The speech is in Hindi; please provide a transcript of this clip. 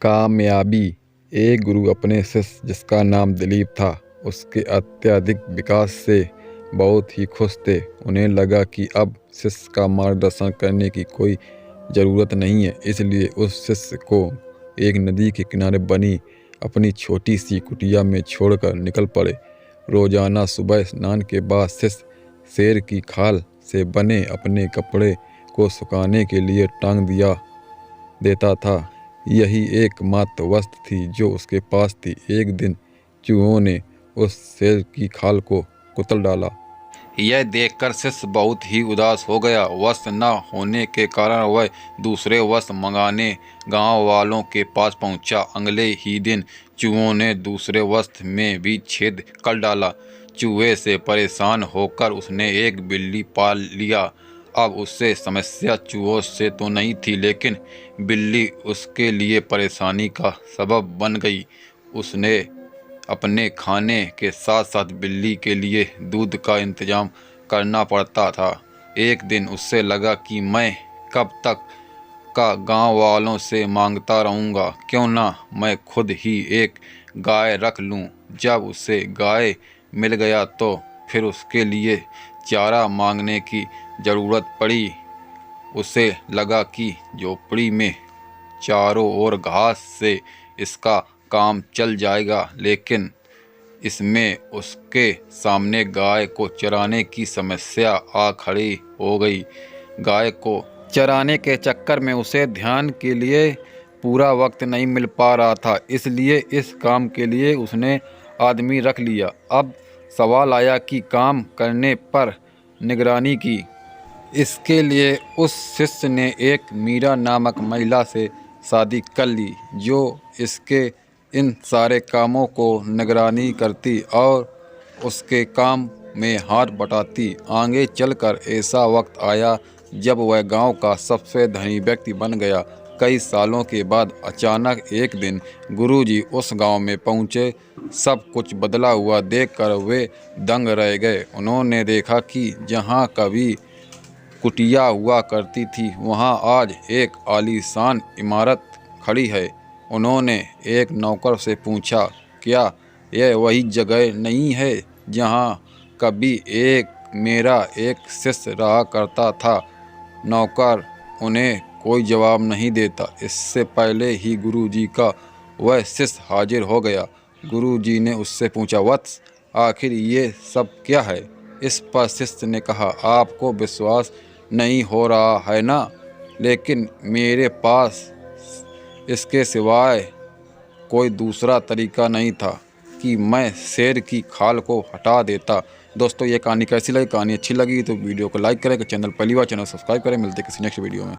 कामयाबी। एक गुरु अपने शिष्य, जिसका नाम दिलीप था, उसके अत्यधिक विकास से बहुत ही खुश थे। उन्हें लगा कि अब शिष्य का मार्गदर्शन करने की कोई ज़रूरत नहीं है, इसलिए उस शिष्य को एक नदी के किनारे बनी अपनी छोटी सी कुटिया में छोड़कर निकल पड़े। रोजाना सुबह स्नान के बाद शिष्य शेर की खाल से बने अपने कपड़े को सुखाने के लिए टांग दिया देता था। यही एकमात्र वस्तु थी जो उसके पास थी। एक दिन चूहों ने उस शेर की खाल को कुचल डाला। यह देखकर शिष्य बहुत ही उदास हो गया। वस्त्र न होने के कारण वह दूसरे वस्त्र मंगाने गांव वालों के पास पहुंचा। अगले ही दिन चूहों ने दूसरे वस्त्र में भी छेद कर डाला। चूहे से परेशान होकर उसने एक बिल्ली पाल लिया। अब उससे समस्या चूहों से तो नहीं थी, लेकिन बिल्ली उसके लिए परेशानी का सबब बन गई। उसने अपने खाने के साथ साथ बिल्ली के लिए दूध का इंतजाम करना पड़ता था। एक दिन उससे लगा कि मैं कब तक का गांव वालों से मांगता रहूँगा, क्यों ना मैं खुद ही एक गाय रख लूँ। जब उसे गाय मिल गया तो फिर उसके लिए चारा मांगने की ज़रूरत पड़ी। उसे लगा कि झोपड़ी में चारों ओर घास से इसका काम चल जाएगा, लेकिन इसमें उसके सामने गाय को चराने की समस्या आ खड़ी हो गई। गाय को चराने के चक्कर में उसे ध्यान के लिए पूरा वक्त नहीं मिल पा रहा था, इसलिए इस काम के लिए उसने आदमी रख लिया। अब सवाल आया कि काम करने पर निगरानी की। इसके लिए उस शिष्य ने एक मीरा नामक महिला से शादी कर ली, जो इसके इन सारे कामों को निगरानी करती और उसके काम में हाथ बटाती। आगे चलकर ऐसा वक्त आया जब वह गांव का सबसे धनी व्यक्ति बन गया। कई सालों के बाद अचानक एक दिन गुरुजी उस गांव में पहुंचे। सब कुछ बदला हुआ देखकर वे दंग रह गए। उन्होंने देखा कि जहां कभी कुटिया हुआ करती थी, वहां आज एक आलीशान इमारत खड़ी है। उन्होंने एक नौकर से पूछा, क्या यह वही जगह नहीं है जहां कभी मेरा एक शिष्य रहा करता था? नौकर उन्हें कोई जवाब नहीं देता। इससे पहले ही गुरुजी का वह शिष्य हाजिर हो गया। गुरुजी ने उससे पूछा, वत्स, आखिर ये सब क्या है? इस पर शिष्य ने कहा, आपको विश्वास नहीं हो रहा है ना? लेकिन मेरे पास इसके सिवाय कोई दूसरा तरीका नहीं था कि मैं शेर की खाल को हटा देता। दोस्तों, ये कहानी कैसी लगी? कहानी अच्छी लगी तो वीडियो को लाइक करें, चैनल पहली बार चैनल सब्सक्राइब करें। मिलते किसी नेक्स्ट वीडियो में।